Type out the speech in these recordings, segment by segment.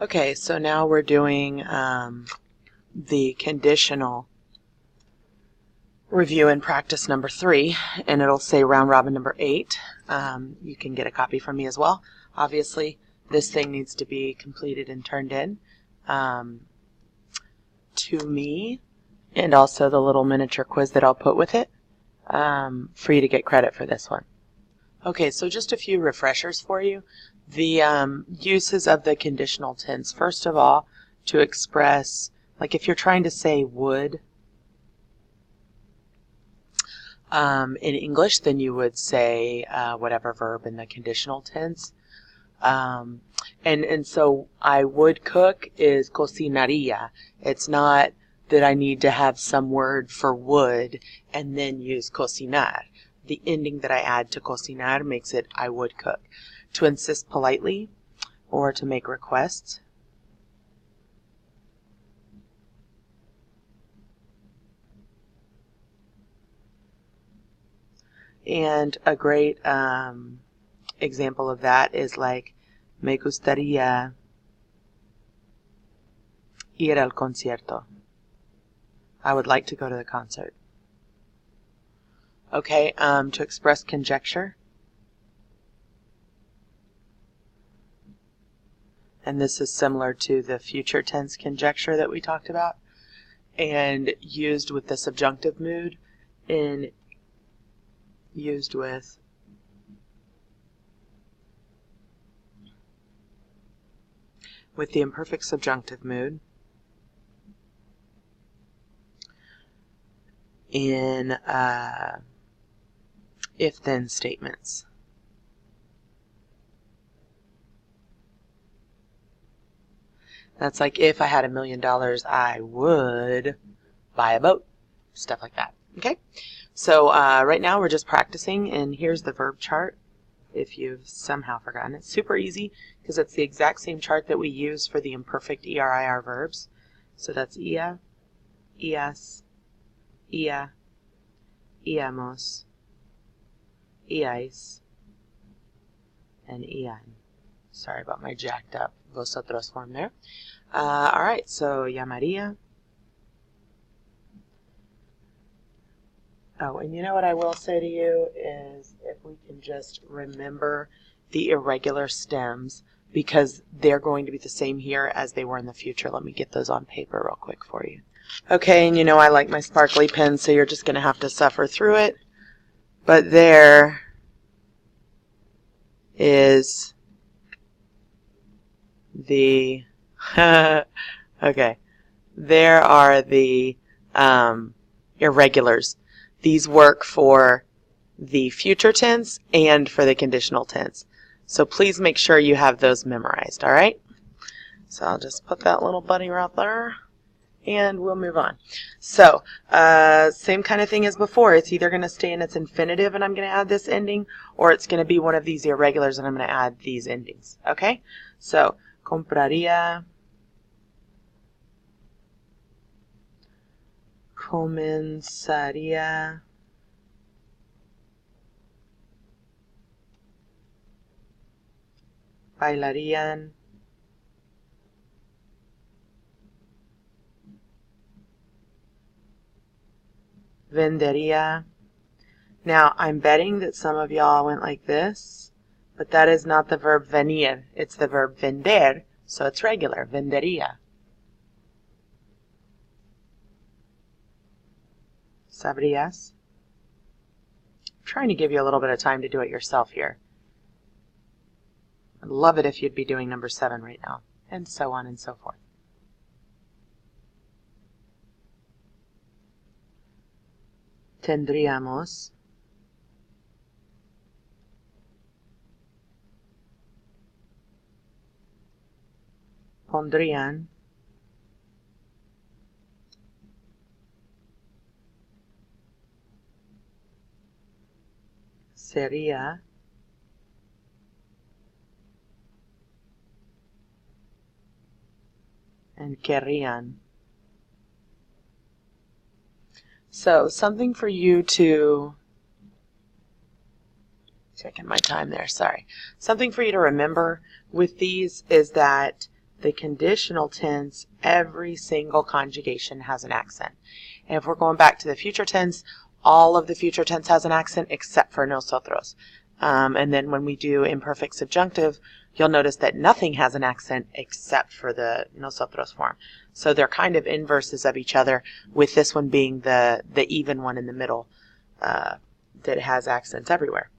Okay, so now we're doing the conditional review and practice number 3, and it'll say round robin number 8. You can get a copy from me as well. Obviously, this thing needs to be completed and turned in to me, and also the little miniature quiz that I'll put with it for you to get credit for this one. Okay, so just a few refreshers for you. The uses of the conditional tense. First of all, to express, like if you're trying to say would in English, then you would say whatever verb in the conditional tense. And so I would cook is cocinaría. It's not that I need to have some word for would and then use cocinar. The ending that I add to cocinar makes it I would cook. To insist politely or to make requests. And a great example of that is like me gustaría ir al concierto. I would like to go to the concert. Okay, to express conjecture. And this is similar to the future tense conjecture that we talked about, and used with the subjunctive mood and used with the imperfect subjunctive mood in if-then statements. That's like, if I had $1 million, I would buy a boat. Stuff like that. Okay? So right now we're just practicing, and here's the verb chart. If you've somehow forgotten, it's super easy because it's the exact same chart that we use for the imperfect ERIR verbs. So that's ia, ias, ia, iamos, iais, and ian. Sorry about my jacked up vosotros form there. Alright, so llamaría. Oh, and you know what I will say to you is if we can just remember the irregular stems, because they're going to be the same here as they were in the future. Let me get those on paper real quick for you. Okay, and you know I like my sparkly pen, so you're just going to have to suffer through it. But there is the okay, there are the irregulars. These work for the future tense and for the conditional tense. So please make sure you have those memorized, all right? So I'll just put that little bunny right there, and we'll move on. So same kind of thing as before. It's either going to stay in its infinitive and I'm going to add this ending, or it's going to be one of these irregulars and I'm going to add these endings, okay? So compraría, comenzaría, bailarían, vendería. Now, I'm betting that some of y'all went like this, but that is not the verb venir. It's the verb vender, so it's regular, vendería. ¿Sabrías? I'm trying to give you a little bit of time to do it yourself here. I'd love it if you'd be doing number 7 right now, and so on and so forth. Tendríamos, pondrían, sería, and querrían. So something for you to, checking my time there, sorry. Something for you to remember with these is that the conditional tense, every single conjugation has an accent. And if we're going back to the future tense, all of the future tense has an accent except for nosotros. And then when we do imperfect subjunctive, you'll notice that nothing has an accent except for the nosotros form. So they're kind of inverses of each other, with this one being the even one in the middle that has accents everywhere.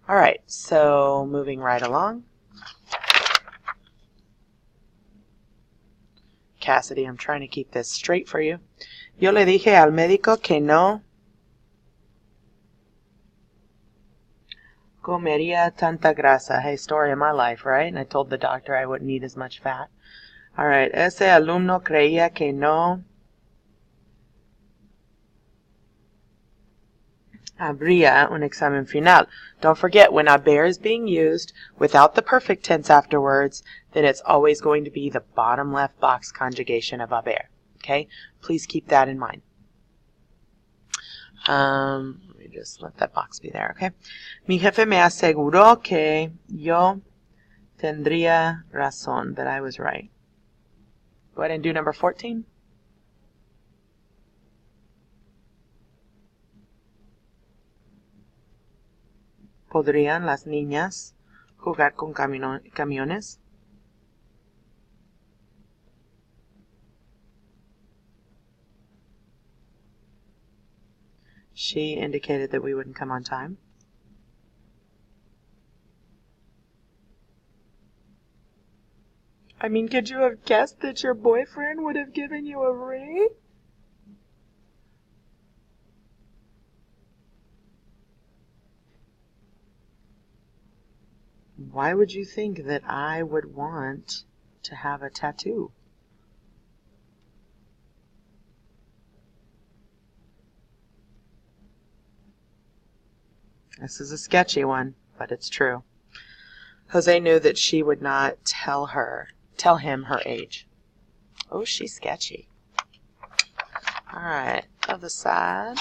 All right, so moving right along. Cassidy, I'm trying to keep this straight for you. Yo le dije al médico que no comería tanta grasa. Hey, story of my life, right? And I told the doctor I wouldn't eat as much fat. All right, ese alumno creía que no habría un examen final. Don't forget, when haber is being used without the perfect tense afterwards, then it's always going to be the bottom left box conjugation of haber. Okay? Please keep that in mind. Let me just let that box be there, okay? Mi jefe me aseguró que yo tendría razón, that I was right. Go ahead and do number 14. ¿Podrían las niñas jugar con camiones? She indicated that we wouldn't come on time. I mean, could you have guessed that your boyfriend would have given you a ring? Why would you think that I would want to have a tattoo? This is a sketchy one, but it's true. Jose knew that she would not tell him her age. Oh, she's sketchy. All right, other side.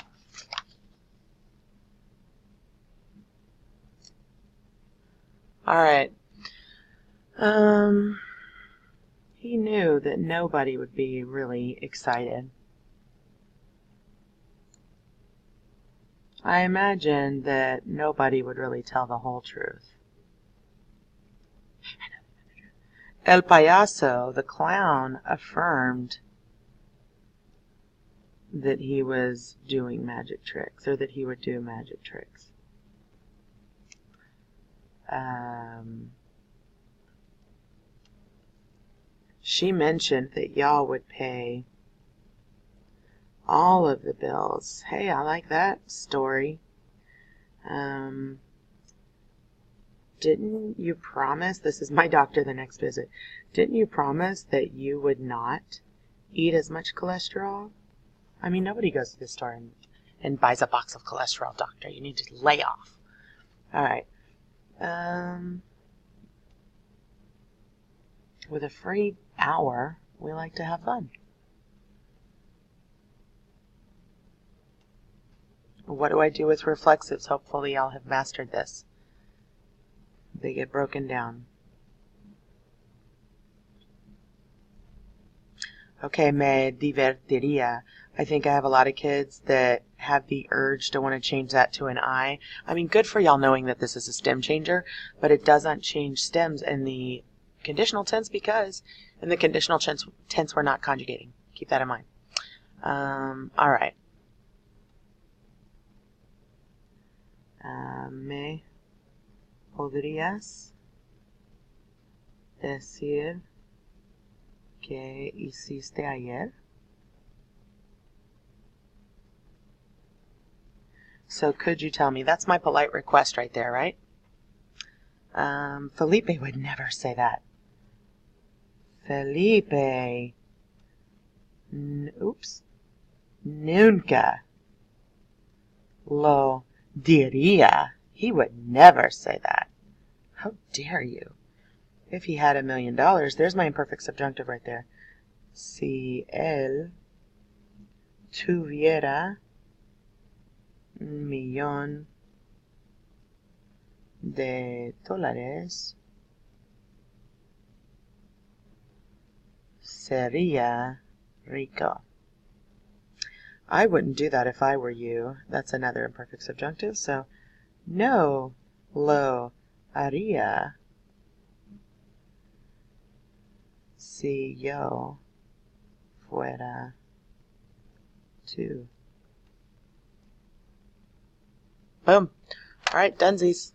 All right. He knew that nobody would be really excited. I imagine that nobody would really tell the whole truth. El payaso, the clown, affirmed that he was doing magic tricks, or that he would do magic tricks. She mentioned that y'all would pay all of the bills. Hey, I like that story. Didn't you promise, this is my doctor the next visit, didn't you promise that you would not eat as much cholesterol? I mean, nobody goes to the store and buys a box of cholesterol, doctor. You need to lay off. All right. With a free hour, we like to have fun. What do I do with reflexives? Hopefully y'all have mastered this. They get broken down. Okay, me divertiría. I think I have a lot of kids that have the urge to want to change that to an I. I mean, good for y'all knowing that this is a stem changer, but it doesn't change stems in the conditional tense, because in the conditional tense we're not conjugating. Keep that in mind. All right. ¿Me podrías decir qué hiciste ayer? So could you tell me? That's my polite request right there, right? Felipe would never say that. Felipe. Oops. Nunca lo diría. He would never say that. How dare you? If he had $1 million, there's my imperfect subjunctive right there. Si él tuviera $1,000,000 de dólares, sería rico. I wouldn't do that if I were you. That's another imperfect subjunctive, so no lo haría si yo fuera tú. Boom. All right, dunsies.